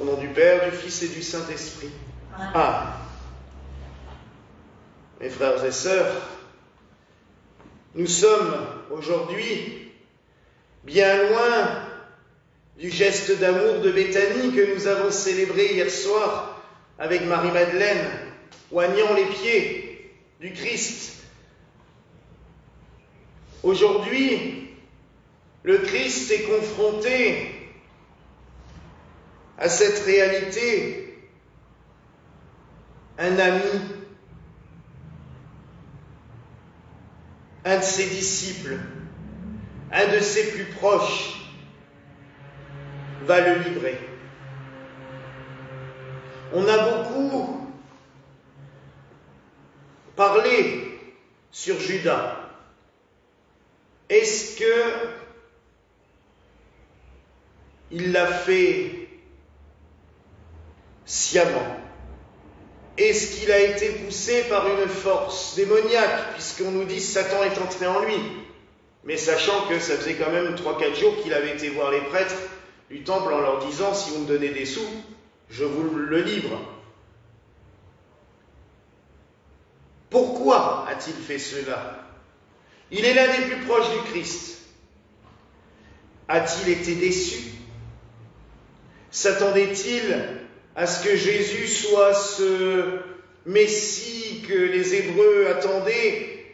Au nom du Père, du Fils et du Saint-Esprit. Amen. Mes frères et sœurs, nous sommes aujourd'hui bien loin du geste d'amour de Béthanie que nous avons célébré hier soir avec Marie-Madeleine, oignant les pieds du Christ. Aujourd'hui, le Christ est confronté à cette réalité, un ami, un de ses disciples, un de ses plus proches, va le livrer. On a beaucoup parlé sur Judas. Est-ce que il l'a fait sciemment? Est-ce qu'il a été poussé par une force démoniaque, puisqu'on nous dit que Satan est entré en lui, mais sachant que ça faisait quand même 3-4 jours qu'il avait été voir les prêtres du temple en leur disant « Si vous me donnez des sous, je vous le livre ». Pourquoi a-t-il fait cela? Il est l'un des plus proches du Christ. A-t-il été déçu? S'attendait-il à ce que Jésus soit ce Messie que les Hébreux attendaient,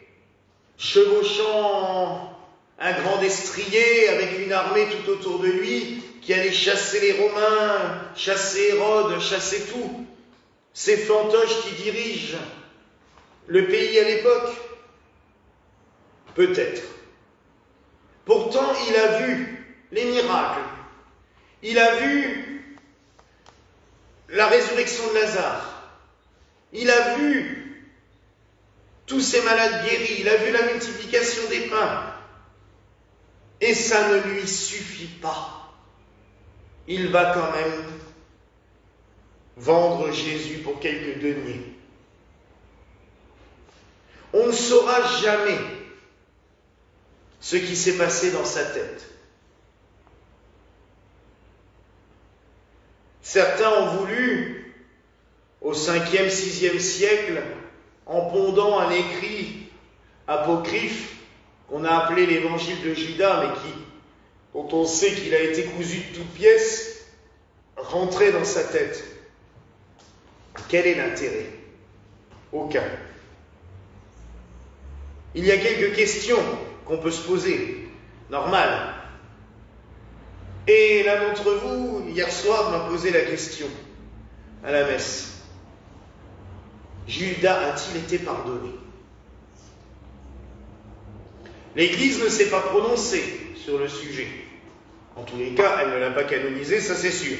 chevauchant un grand destrier avec une armée tout autour de lui, qui allait chasser les Romains, chasser Hérode, chasser tout, ces fantoches qui dirigent le pays à l'époque? Peut-être. Pourtant, il a vu les miracles. Il a vu la résurrection de Lazare. Il a vu tous ces malades guéris. Il a vu la multiplication des pains. Et ça ne lui suffit pas. Il va quand même vendre Jésus pour quelques deniers. On ne saura jamais ce qui s'est passé dans sa tête. Certains ont voulu, au 5e, 6e siècle, en pondant un écrit apocryphe qu'on a appelé l'évangile de Judas, mais dont on sait qu'il a été cousu de toutes pièces, rentrer dans sa tête. Quel est l'intérêt? Aucun. Il y a quelques questions qu'on peut se poser, normal. Et l'un d'entre vous, hier soir, m'a posé la question à la messe. Judas a-t-il été pardonné? L'Église ne s'est pas prononcée sur le sujet. En tous les cas, elle ne l'a pas canonisé, ça c'est sûr.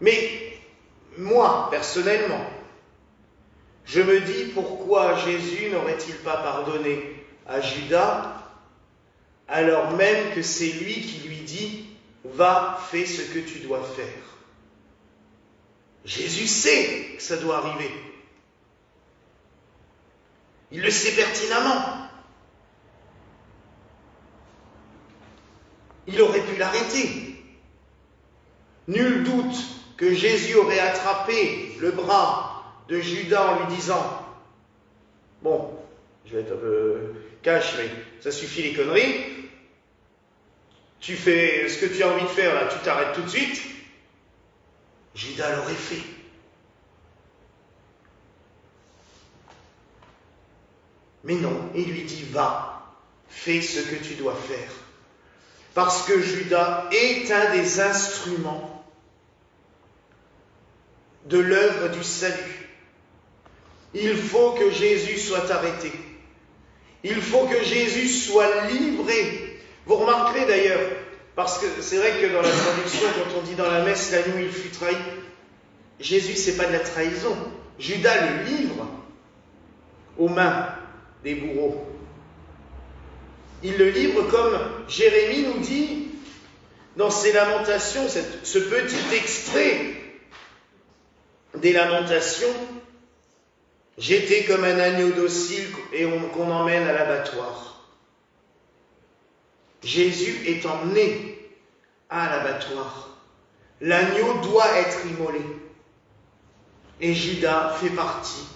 Mais moi, personnellement, je me dis pourquoi Jésus n'aurait-il pas pardonné à Judas alors même que c'est lui qui lui dit « Va, fais ce que tu dois faire ». Jésus sait que ça doit arriver. Il le sait pertinemment. Il aurait pu l'arrêter. Nul doute que Jésus aurait attrapé le bras de Judas en lui disant « Bon, je vais être un peu cash, mais ça suffit les conneries. Tu fais ce que tu as envie de faire, là, tu t'arrêtes tout de suite. » Judas l'aurait fait. Mais non, il lui dit « Va, fais ce que tu dois faire. » Parce que Judas est un des instruments de l'œuvre du salut. Il faut que Jésus soit arrêté. Il faut que Jésus soit livré. Vous remarquerez d'ailleurs, parce que c'est vrai que dans la traduction, quand on dit dans la messe, l'agneau il fut trahi, Jésus, c'est pas de la trahison. Judas le livre aux mains des bourreaux. Il le livre comme Jérémie nous dit dans ses lamentations, ce petit extrait des lamentations, « J'étais comme un agneau docile et qu'on emmène à l'abattoir. » Jésus est emmené à l'abattoir. L'agneau doit être immolé. Et Judas fait partie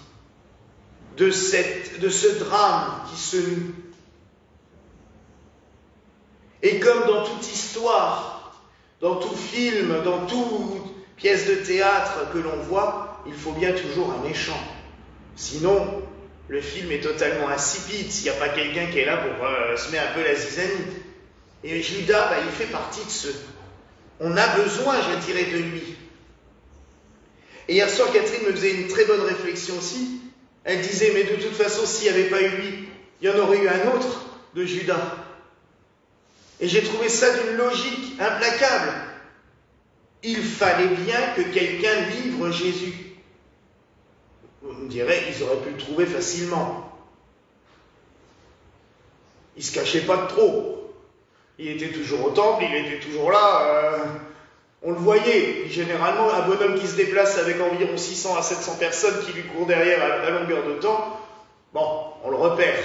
de ce drame qui se noue. Et comme dans toute histoire, dans tout film, dans toute pièce de théâtre que l'on voit, il faut bien toujours un méchant. Sinon, le film est totalement insipide s'il n'y a pas quelqu'un qui est là pour se mettre un peu la zizanie. Et Judas, il fait partie de ceux. On a besoin, je dirais, de lui. Et hier soir, Catherine me faisait une très bonne réflexion aussi. Elle disait, mais de toute façon, s'il n'y avait pas eu lui, il y en aurait eu un autre de Judas. Et j'ai trouvé ça d'une logique implacable. Il fallait bien que quelqu'un livre Jésus. On me dirait, ils auraient pu le trouver facilement. Il ne se cachait pas de trop. Il était toujours au temple, il était toujours là. On le voyait. Généralement, un bonhomme qui se déplace avec environ 600 à 700 personnes qui lui courent derrière à longueur de temps, bon, on le repère.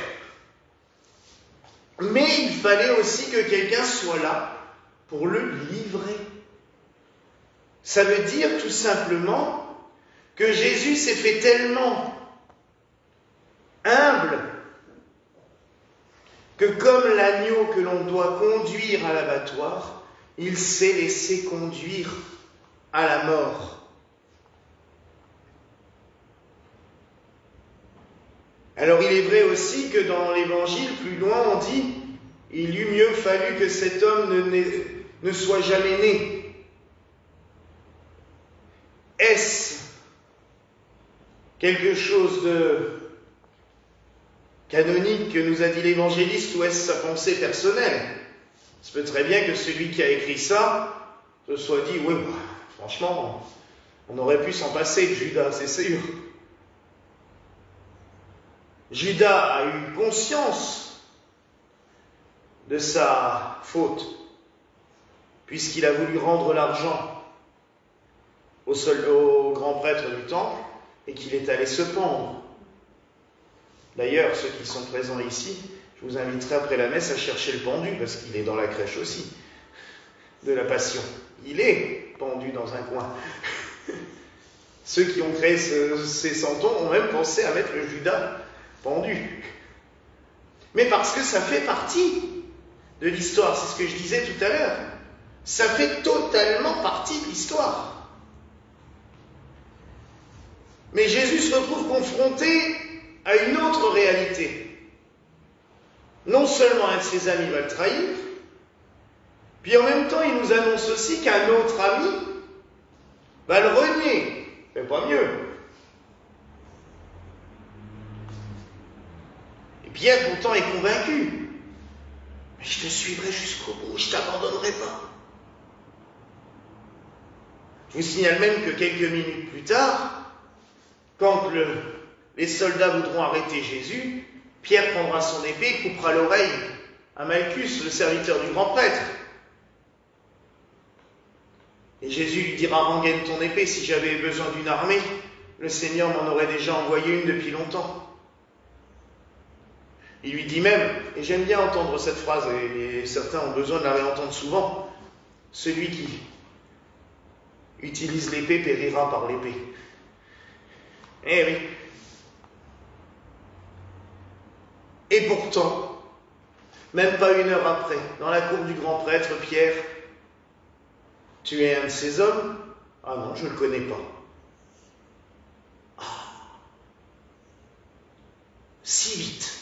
Mais il fallait aussi que quelqu'un soit là pour le livrer. Ça veut dire tout simplement que Jésus s'est fait tellement humble que comme l'agneau que l'on doit conduire à l'abattoir, il s'est laissé conduire à la mort. Alors il est vrai aussi que dans l'Évangile, plus loin, on dit « Il eût mieux fallu que cet homme ne soit jamais né ». Est-ce quelque chose de canonique que nous a dit l'évangéliste ou est-ce sa pensée personnelle? Il se peut très bien que celui qui a écrit ça se soit dit « Oui, franchement, on aurait pu s'en passer de Judas, c'est sûr ». Judas a eu conscience de sa faute, puisqu'il a voulu rendre l'argent au grand prêtre du temple et qu'il est allé se pendre. D'ailleurs, ceux qui sont présents ici, je vous inviterai après la messe à chercher le pendu, parce qu'il est dans la crèche aussi, de la Passion. Il est pendu dans un coin. Ceux qui ont créé ces santons ont même pensé à mettre le Judas pendu. Mais parce que ça fait partie de l'histoire, c'est ce que je disais tout à l'heure. Ça fait totalement partie de l'histoire. Mais Jésus se retrouve confronté à une autre réalité. Non seulement un de ses amis va le trahir, puis en même temps il nous annonce aussi qu'un autre ami va le renier. Mais pas mieux. Et Pierre pourtant est convaincu. Mais je te suivrai jusqu'au bout, je ne t'abandonnerai pas. Je vous signale même que quelques minutes plus tard, quand les soldats voudront arrêter Jésus, Pierre prendra son épée et coupera l'oreille à Malchus, le serviteur du grand prêtre. Et Jésus lui dira « Rengaine ton épée, si j'avais besoin d'une armée, le Seigneur m'en aurait déjà envoyé une depuis longtemps. » Il lui dit même, et j'aime bien entendre cette phrase, et certains ont besoin de la réentendre souvent, « Celui qui utilise l'épée périra par l'épée. » Eh oui. Et pourtant, même pas une heure après, dans la cour du grand prêtre, Pierre, tu es un de ces hommes? Ah non, je ne le connais pas. Ah. Si vite.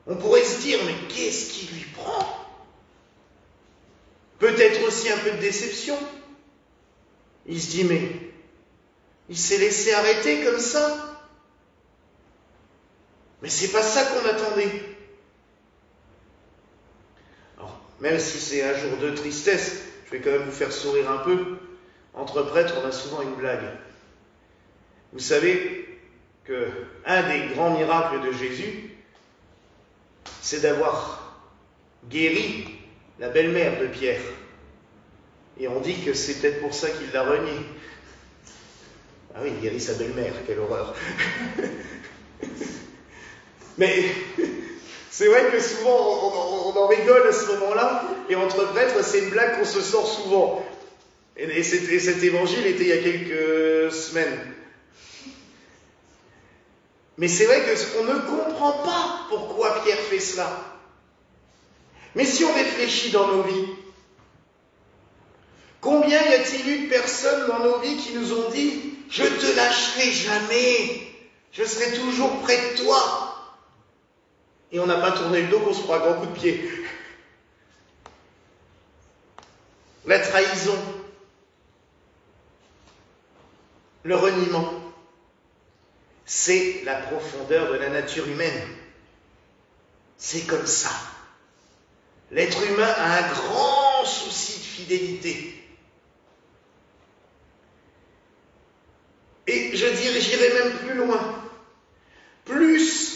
On pourrait se dire, mais qu'est-ce qui lui prend? Peut-être aussi un peu de déception. Il se dit, mais il s'est laissé arrêter comme ça. Mais c'est pas ça qu'on attendait. Alors, même si c'est un jour de tristesse, je vais quand même vous faire sourire un peu. Entre prêtres, on a souvent une blague. Vous savez que un des grands miracles de Jésus, c'est d'avoir guéri la belle-mère de Pierre. Et on dit que c'est peut-être pour ça qu'il l'a renié. Ah oui, il guérit sa belle-mère, quelle horreur. Mais C'est vrai que souvent on en rigole à ce moment-là, et entre prêtres, c'est une blague qu'on se sort souvent. Et cet évangile était il y a quelques semaines. Mais c'est vrai qu'on ne comprend pas pourquoi Pierre fait cela. Mais si on réfléchit dans nos vies, combien y a-t-il eu de personnes dans nos vies qui nous ont dit « Je te lâcherai jamais, je serai toujours près de toi ». Et on n'a pas tourné le dos, qu'on se prend un grand coup de pied. La trahison, le reniement, c'est la profondeur de la nature humaine. C'est comme ça. L'être humain a un grand souci de fidélité. Et j'irai même plus loin. Plus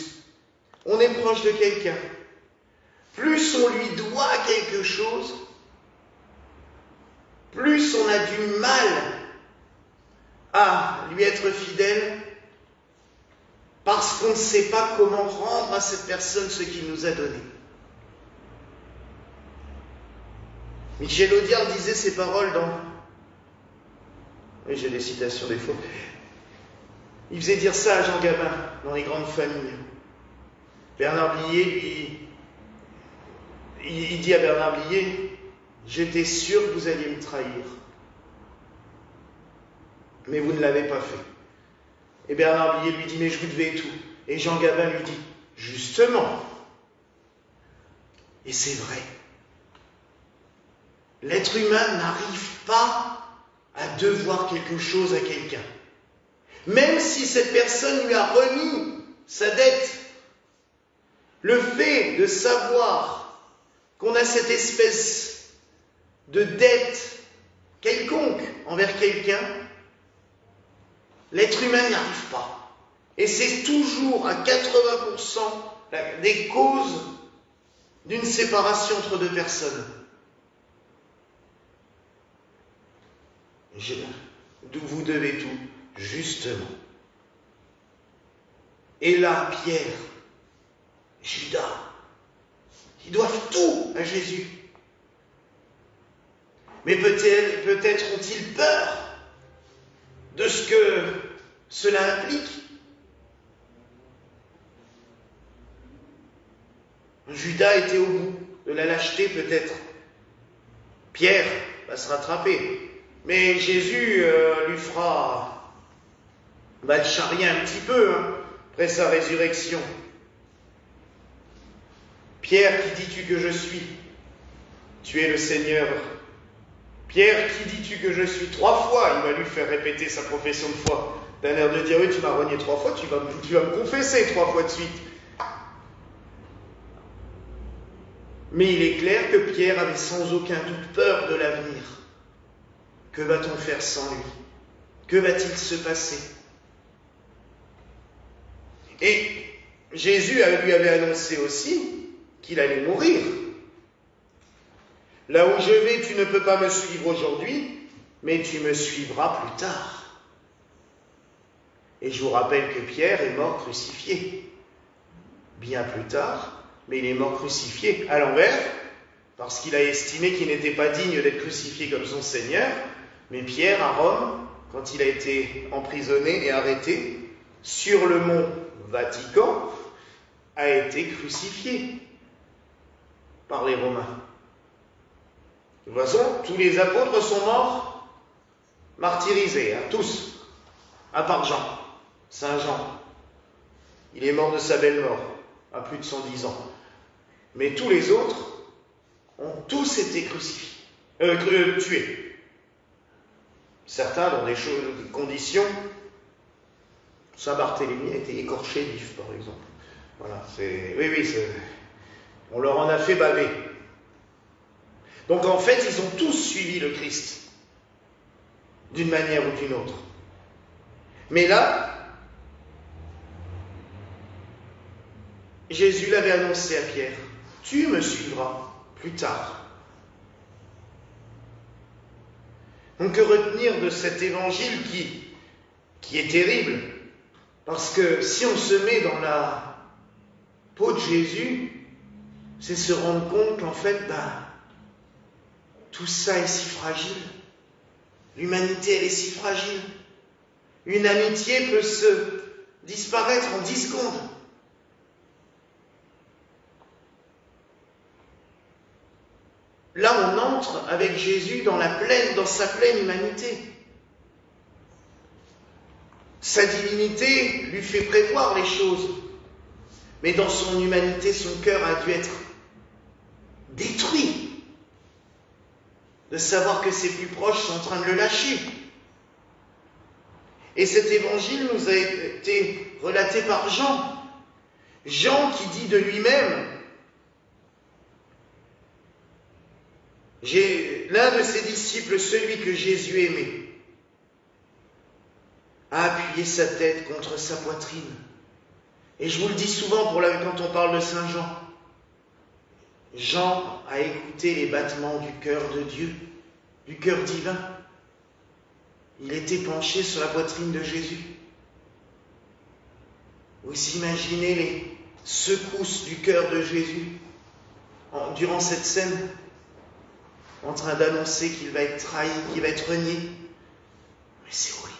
on est proche de quelqu'un, plus on lui doit quelque chose, plus on a du mal à lui être fidèle, parce qu'on ne sait pas comment rendre à cette personne ce qu'il nous a donné. Michel Audiard disait ces paroles dans... Oui, j'ai des citations des fois. Il faisait dire ça à Jean Gabin, dans Les Grandes Familles. Bernard Blier, il dit à Bernard Blier, « J'étais sûr que vous alliez me trahir. Mais vous ne l'avez pas fait. » Et Bernard Blier lui dit, « Mais je vous devais tout. » Et Jean Gabin lui dit, « Justement. » Et c'est vrai. L'être humain n'arrive pas à devoir quelque chose à quelqu'un. Même si cette personne lui a remis sa dette, le fait de savoir qu'on a cette espèce de dette quelconque envers quelqu'un, l'être humain n'y arrive pas. Et c'est toujours à 80% des causes d'une séparation entre deux personnes. D'où vous devez tout, justement. Et là, Pierre, Judas, ils doivent tout à Jésus. Mais peut-être ont-ils peur de ce que cela implique. Judas était au bout de la lâcheté, peut-être. Pierre va se rattraper. Mais Jésus lui fera le charrier un petit peu après sa résurrection. Pierre, qui dis-tu que je suis? Tu es le Seigneur. Pierre, qui dis-tu que je suis? 3 fois, il va lui faire répéter sa profession de foi. D'un air de dire, oui, tu m'as renié 3 fois, tu vas me confesser 3 fois de suite. Mais il est clair que Pierre avait sans aucun doute peur de l'avenir. Que va-t-on faire sans lui? Que va-t-il se passer? Et Jésus lui avait annoncé aussi qu'il allait mourir. Là où je vais, tu ne peux pas me suivre aujourd'hui, mais tu me suivras plus tard. Et je vous rappelle que Pierre est mort crucifié. Bien plus tard, mais il est mort crucifié à l'envers, parce qu'il a estimé qu'il n'était pas digne d'être crucifié comme son Seigneur. Mais Pierre, à Rome, quand il a été emprisonné et arrêté, sur le mont Vatican, a été crucifié par les Romains. De toute façon, tous les apôtres sont morts, martyrisés, tous, à part Jean, Saint Jean. Il est mort de sa belle mort, à plus de 110 ans. Mais tous les autres ont tous été tués. Certains dans des conditions. Saint Barthélemy a été écorché vif, par exemple. Voilà, on leur en a fait baver. Donc en fait, ils ont tous suivi le Christ, d'une manière ou d'une autre. Mais là, Jésus l'avait annoncé à Pierre, « Tu me suivras plus tard. » Donc que retenir de cet évangile qui est terrible? Parce que si on se met dans la peau de Jésus, c'est se rendre compte qu'en fait, tout ça est si fragile. L'humanité, elle est si fragile. Une amitié peut se disparaître en 10 secondes. Là, on entre avec Jésus dans sa pleine humanité. Sa divinité lui fait prévoir les choses. Mais dans son humanité, son cœur a dû être détruit de savoir que ses plus proches sont en train de le lâcher. Et cet évangile nous a été relaté par Jean. Jean qui dit de lui-même, l'un de ses disciples, celui que Jésus aimait, a appuyé sa tête contre sa poitrine. Et je vous le dis souvent quand on parle de Saint Jean. Jean a écouté les battements du cœur de Dieu, du cœur divin. Il était penché sur la poitrine de Jésus. Vous imaginez les secousses du cœur de Jésus durant cette scène, en train d'annoncer qu'il va être trahi, qu'il va être renié. Mais c'est horrible.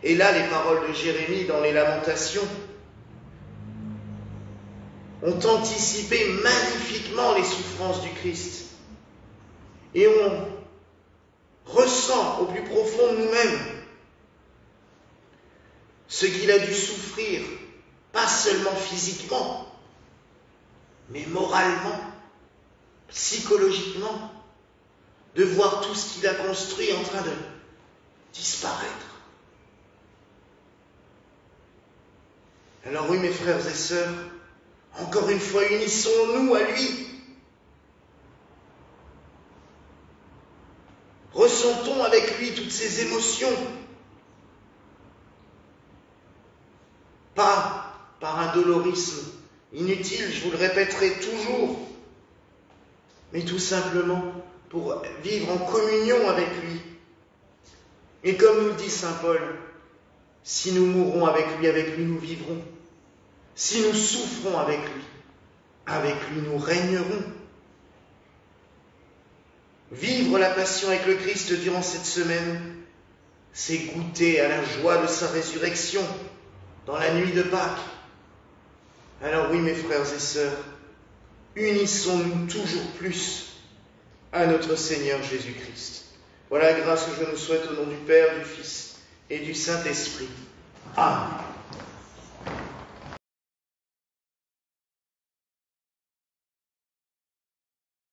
Et là, les paroles de Jérémie dans les Lamentations ont anticipé magnifiquement les souffrances du Christ. Et on ressent au plus profond de nous-mêmes ce qu'il a dû souffrir, pas seulement physiquement, mais moralement, psychologiquement, de voir tout ce qu'il a construit en train de disparaître. Alors oui, mes frères et sœurs, encore une fois, unissons-nous à lui. Ressentons avec lui toutes ces émotions. Pas par un dolorisme inutile, je vous le répéterai toujours, mais tout simplement pour vivre en communion avec lui. Et comme nous dit saint Paul, si nous mourrons avec lui nous vivrons. Si nous souffrons avec lui nous régnerons. Vivre la passion avec le Christ durant cette semaine, c'est goûter à la joie de sa résurrection dans la nuit de Pâques. Alors oui, mes frères et sœurs, unissons-nous toujours plus à notre Seigneur Jésus-Christ. Voilà la grâce que je nous souhaite au nom du Père, du Fils et du Saint-Esprit. Amen.